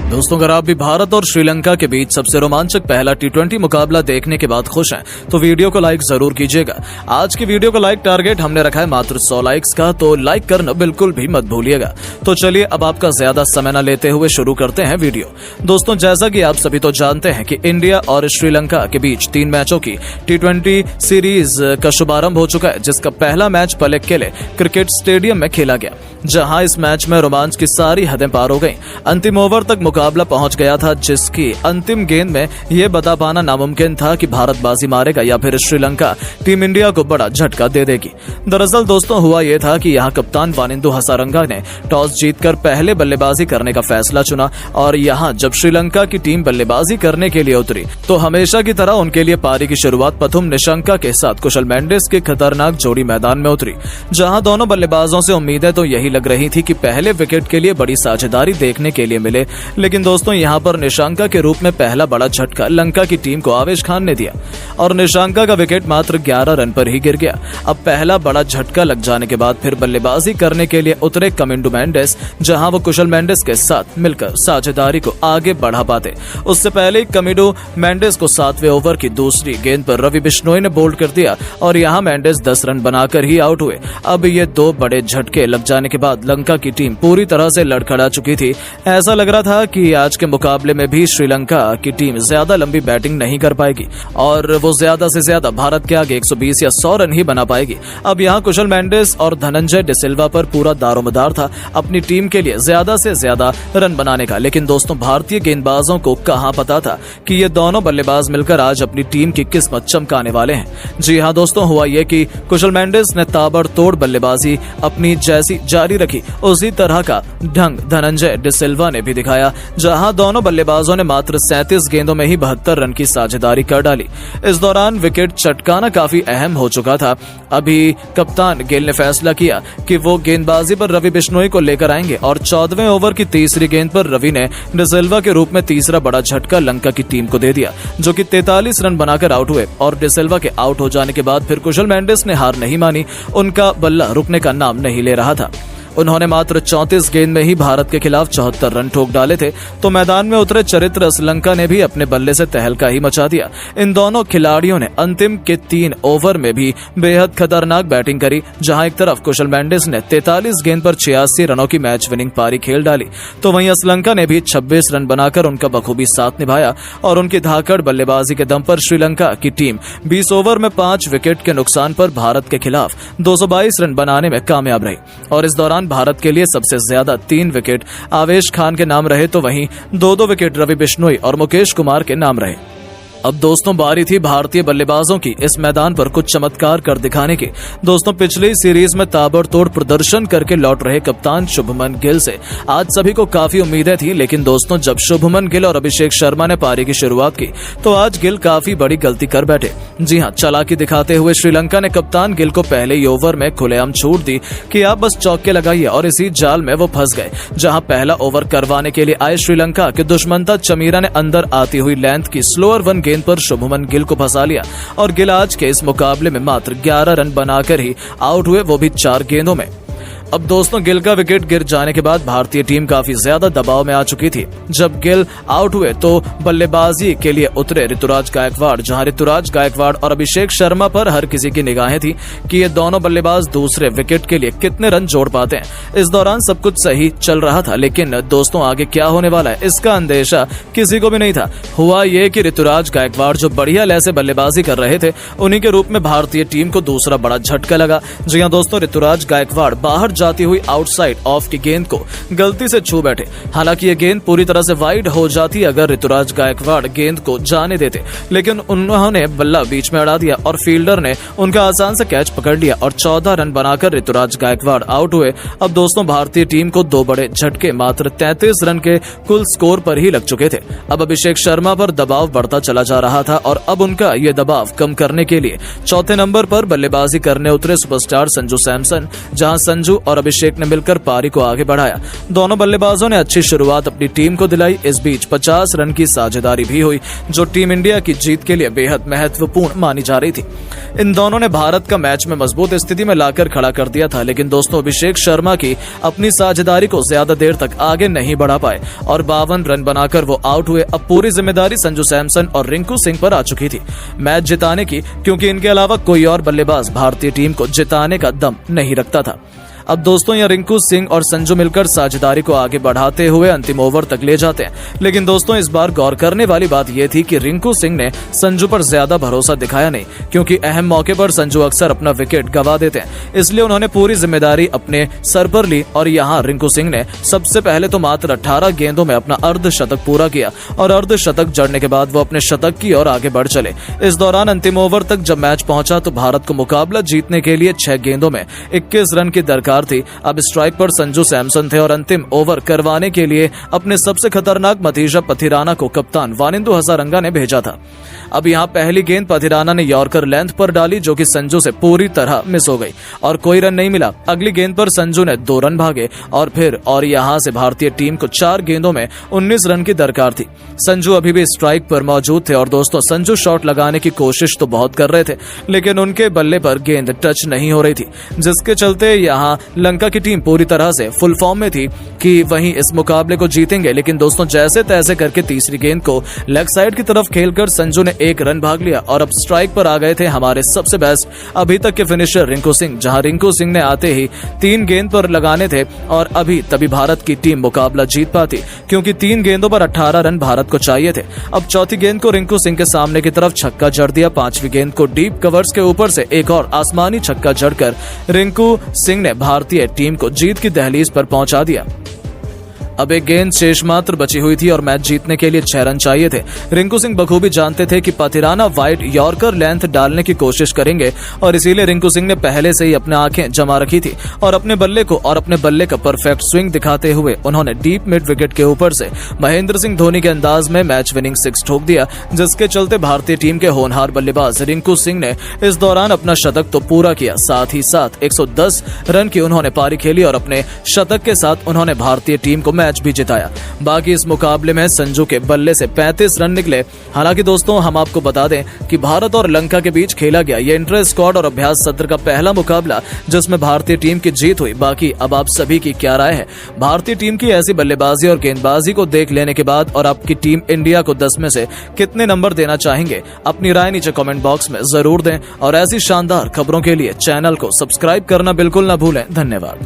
दोस्तों, अगर आप भी भारत और श्रीलंका के बीच सबसे रोमांचक पहला टी20 मुकाबला देखने के बाद खुश हैं तो वीडियो को लाइक जरूर कीजिएगा। आज की वीडियो को लाइक टारगेट हमने रखा है मात्र 100 लाइक्स का, तो लाइक करना बिल्कुल भी मत भूलिएगा। तो चलिए अब आपका ज्यादा समय न लेते हुए शुरू करते हैं वीडियो। दोस्तों, जैसा कि आप सभी तो जानते हैं कि इंडिया और श्रीलंका के बीच 3 मैचों की टी20 सीरीज का शुभारंभ हो चुका है, जिसका पहला मैच पलेक्केले क्रिकेट स्टेडियम में खेला गया, जहां इस मैच में रोमांच की सारी हदें पार हो गईं। अंतिम ओवर तक मुकाबला पहुंच गया था, जिसकी अंतिम गेंद में यह बता पाना नामुमकिन था कि भारत बाजी मारेगा या फिर श्रीलंका टीम इंडिया को बड़ा झटका दे देगी। दरअसल दोस्तों, हुआ यह था कि यहां कप्तान वानिंदु हसारंगा ने टॉस जीतकर पहले बल्लेबाजी करने का फैसला चुना और यहां जब श्रीलंका की टीम बल्लेबाजी करने के लिए उतरी तो हमेशा की तरह उनके लिए पारी की शुरुआत प्रथम निशंका के साथ कुशल मेंडिस की खतरनाक जोड़ी मैदान में उतरी, जहां दोनों बल्लेबाजों से उम्मीदें तो यही लग रही थी कि पहले विकेट के लिए बड़ी साझेदारी देखने के लिए मिले। लेकिन दोस्तों, यहां पर निशंका के रूप में पहला बड़ा झटका लंका की टीम को आवेश खान ने दिया और निशंका का विकेट मात्र 11 रन पर ही गिर गया। अब पहला बड़ा झटका लग जाने के बाद फिर बल्लेबाजी करने के लिए उतरे कमिंडू मेंडिस, जहां वो कुशल मेंडिस के साथ मिलकर साझेदारी को आगे बढ़ा पाते। उससे पहले कमिंडू मेंडिस को 7वें ओवर की दूसरी गेंद पर रवि बिश्नोई ने बोल्ड कर दिया और यहां मेंडिस 10 रन बनाकर ही आउट हुए। अब ये 2 बड़े झटके लग जाने के बाद लंका की टीम पूरी तरह से लड़खड़ा चुकी थी। ऐसा लग रहा था कि आज के मुकाबले में भी श्रीलंका की टीम ज्यादा लंबी बैटिंग नहीं कर पाएगी और वो ज्यादा से ज्यादा भारत के आगे 120 या 100 रन ही बना पाएगी। अब यहाँ कुशल मेंडिस और धनंजय डिसिल्वा पर पूरा दारोमदार था अपनी टीम के लिए ज्यादा से ज्यादा रन बनाने का। लेकिन दोस्तों, भारतीय गेंदबाजों को कहां पता था कि ये दोनों बल्लेबाज मिलकर आज अपनी टीम की किस्मत चमकाने वाले हैं। जी हाँ दोस्तों, हुआ ये कि कुशल मेंडिस ने ताबड़तोड़ बल्लेबाजी अपनी जैसी जारी रखी, उसी तरह का ढंग धनंजय डिसिल्वा ने भी दिखाया, जहां दोनों बल्लेबाजों ने मात्र 37 गेंदों में ही 72 रन की साझेदारी कर डाली। इस दौरान विकेट चटकाना काफी अहम हो चुका था। अभी कप्तान गिल ने फैसला किया कि वो गेंदबाजी पर रवि बिश्नोई को लेकर आएंगे और 14वें ओवर की तीसरी गेंद पर रवि ने डिसिल्वा के रूप में तीसरा बड़ा झटका लंका की टीम को दे दिया, जो कि 43 रन बनाकर आउट हुए। और डिसिल्वा के आउट हो जाने के बाद फिर कुशल मेंडिस ने हार नहीं मानी, उनका बल्ला रुकने का नाम नहीं ले रहा था। उन्होंने मात्र 34 गेंद में ही भारत के खिलाफ 74 रन ठोक डाले थे। तो मैदान में उतरे चरित्र श्रीलंका ने भी अपने बल्ले से तहलका ही मचा दिया। इन दोनों खिलाड़ियों ने अंतिम के 3 ओवर में भी बेहद खतरनाक बैटिंग करी, जहां एक तरफ कुशल मेंडिस ने 43 गेंद पर 86 रनों की मैच विनिंग पारी खेल डाली, तो वहीं श्रीलंका ने भी 26 रन बनाकर उनका बखूबी साथ निभाया और उनकी धाकड़ बल्लेबाजी के दम पर श्रीलंका की टीम 20 ओवर में 5 विकेट के नुकसान पर भारत के खिलाफ 222 रन बनाने में कामयाब रही। और इस दौरान भारत के लिए सबसे ज्यादा 3 विकेट आवेश खान के नाम रहे, तो वहीं 2-2 विकेट रवि बिश्नोई और मुकेश कुमार के नाम रहे। अब दोस्तों, बारी थी भारतीय बल्लेबाजों की इस मैदान पर कुछ चमत्कार कर दिखाने की। दोस्तों, पिछली सीरीज में ताबड़तोड़ प्रदर्शन करके लौट रहे कप्तान शुभमन गिल से आज सभी को काफी उम्मीदें थी। लेकिन दोस्तों, जब शुभमन गिल और अभिषेक शर्मा ने पारी की शुरुआत की तो आज गिल काफी बड़ी गलती कर बैठे। जी हाँ, चालाकी दिखाते हुए श्रीलंका ने कप्तान गिल को पहले ही ओवर में खुलेआम छूट दी कि आप बस चौके लगाइए, और इसी जाल में वो फंस गए, जहां पहला ओवर करवाने के लिए आए श्रीलंका के दुश्मंता चमीरा ने अंदर आती हुई लेंथ की स्लोअर 1 गेंद पर शुभमन गिल को फंसा लिया और गिल आज के इस मुकाबले में मात्र 11 रन बनाकर ही आउट हुए, वो भी 4 गेंदों में। अब दोस्तों, गिल का विकेट गिर जाने के बाद भारतीय टीम काफी ज्यादा दबाव में आ चुकी थी। जब गिल आउट हुए तो बल्लेबाजी के लिए उतरे ऋतुराज गायकवाड़, जहां ऋतुराज गायकवाड़ और अभिषेक शर्मा पर हर किसी की निगाहें थी कि ये दोनों बल्लेबाज दूसरे विकेट के लिए कितने रन जोड़ पाते हैं। इस दौरान सब कुछ सही चल रहा था, लेकिन दोस्तों आगे क्या होने वाला है इसका अंदेशा किसी को भी नहीं था। हुआ ये कि ऋतुराज गायकवाड़ जो बढ़िया लय से बल्लेबाजी कर रहे थे, उन्हीं के रूप में भारतीय टीम को दूसरा बड़ा झटका लगा। जी हां दोस्तों, ऋतुराज गायकवाड़ बाहर जाती हुई आउटसाइड ऑफ की गेंद को गलती से छू बैठे। हालांकि ये गेंद पूरी तरह से वाइड हो जाती अगर ऋतुराज गायकवाड़ गेंद को जाने देते, लेकिन उन्होंने बल्ला बीच में अड़ा दिया और फील्डर ने उनका आसान से कैच पकड़ लिया और 14 रन बनाकर ऋतुराज गायकवाड़ आउट हुए। अब दोस्तों, भारतीय टीम को 2 बड़े झटके मात्र 33 रन के कुल स्कोर पर ही लग चुके थे। अब अभिषेक शर्मा पर दबाव बढ़ता चला जा रहा था और अब उनका ये दबाव कम करने के लिए चौथे नंबर पर बल्लेबाजी करने उतरे सुपरस्टार संजू सैमसन, जहां संजू और अभिषेक ने मिलकर पारी को आगे बढ़ाया। दोनों बल्लेबाजों ने अच्छी शुरुआत अपनी टीम को दिलाई। इस बीच 50 रन की साझेदारी भी हुई, जो टीम इंडिया की जीत के लिए बेहद महत्वपूर्ण मानी जा रही थी। इन दोनों ने भारत का मैच में मजबूत स्थिति में लाकर खड़ा कर दिया था, लेकिन दोस्तों अभिषेक शर्मा की अपनी साझेदारी को ज्यादा देर तक आगे नहीं बढ़ा पाए और 52 रन बनाकर वो आउट हुए। अब पूरी जिम्मेदारी संजू सैमसन और रिंकू सिंह पर आ चुकी थी मैच जिताने की, क्योंकि इनके अलावा कोई और बल्लेबाज भारतीय टीम को जिताने का दम नहीं रखता था। अब दोस्तों यहाँ रिंकू सिंह और संजू मिलकर साझेदारी को आगे बढ़ाते हुए अंतिम ओवर तक ले जाते हैं, लेकिन दोस्तों इस बार गौर करने वाली बात यह थी कि रिंकू सिंह ने संजू पर ज्यादा भरोसा दिखाया नहीं, क्योंकि अहम मौके पर संजू अक्सर अपना विकेट गंवा देते हैं। इसलिए उन्होंने पूरी जिम्मेदारी अपने सर पर ली और यहाँ रिंकू सिंह ने सबसे पहले तो मात्र 18 गेंदों में अपना अर्धशतक पूरा किया और अर्धशतक जड़ने के बाद वो अपने शतक की ओर आगे बढ़ चले। इस दौरान अंतिम ओवर तक जब मैच पहुंचा तो भारत को मुकाबला जीतने के लिए 6 गेंदों में 21 रन की दरकार थी। अब स्ट्राइक पर संजू सैमसन थे और अंतिम ओवर करवाने के लिए अपने सबसे खतरनाक मतीजा पथिराना को कप्तान वानिंदु हजारंगा ने भेजा था। अब यहाँ पहली गेंद पथिराना ने यॉर्कर लेंथ पर डाली, जो कि संजू से पूरी तरह मिस हो गई और कोई रन नहीं मिला। अगली गेंद पर संजू ने 2 रन भागे और यहाँ से भारतीय टीम को 4 गेंदों में 19 रन की दरकार थी। संजू अभी भी स्ट्राइक पर मौजूद थे और दोस्तों संजू शॉट लगाने की कोशिश तो बहुत कर रहे थे, लेकिन उनके बल्ले पर गेंद टच नहीं हो रही थी, जिसके चलते यहाँ लंका की टीम पूरी तरह से फुल फॉर्म में थी कि वहीं इस मुकाबले को जीतेंगे। लेकिन दोस्तों जैसे तैसे करके तीसरी गेंद को लेग साइड की तरफ खेलकर संजू ने 1 रन भाग लिया और अब स्ट्राइक पर आ गए थे हमारे सबसे बेस्ट अभी तक के फिनिशर रिंकू सिंह, जहां रिंकू सिंह ने आते ही 3 गेंद पर लगाने थे और तभी भारत की टीम मुकाबला जीत पाती, क्योंकि 3 गेंदों पर 18 रन भारत को चाहिए थे। अब चौथी गेंद को रिंकू सिंह के सामने की तरफ छक्का जड़ दिया। 5वीं गेंद को डीप कवर्स के ऊपर से एक और आसमानी छक्का जड़कर रिंकू सिंह ने भारतीय टीम को जीत की दहलीज पर पहुंचा दिया। अब एक गेंद शेष मात्र बची हुई थी और मैच जीतने के लिए 6 रन चाहिए थे। रिंकू सिंह बखूबी जानते थे कि पथिराना वाइड यॉर्कर लेंथ डालने की कोशिश करेंगे और इसीलिए रिंकू सिंह ने पहले से ही अपने आंखें जमा रखी थी और अपने बल्ले का परफेक्ट स्विंग दिखाते हुए उन्होंने डीप मिड विकेट के ऊपर से महेंद्र सिंह धोनी के अंदाज में मैच विनिंग 6 ठोक दिया, जिसके चलते भारतीय टीम के होनहार बल्लेबाज रिंकू सिंह ने इस दौरान अपना शतक तो पूरा किया, साथ ही साथ 110 रन की उन्होंने पारी खेली और अपने शतक के साथ उन्होंने भारतीय टीम को मैच भी जिताया। बाकी इस मुकाबले में संजू के बल्ले से 35 रन निकले। हालांकि दोस्तों हम आपको बता दें कि भारत और लंका के बीच खेला गया ये इंटर स्क्वाड और अभ्यास सत्र का पहला मुकाबला, जिसमें भारतीय टीम की जीत हुई। बाकी अब आप सभी की क्या राय है भारतीय टीम की ऐसी बल्लेबाजी और गेंदबाजी को देख लेने के बाद, और आपकी टीम इंडिया को 10 में से कितने नंबर देना चाहेंगे? अपनी राय नीचे कमेंट बॉक्स में जरूर दें और ऐसी शानदार खबरों के लिए चैनल को सब्सक्राइब करना बिल्कुल न भूलें। धन्यवाद।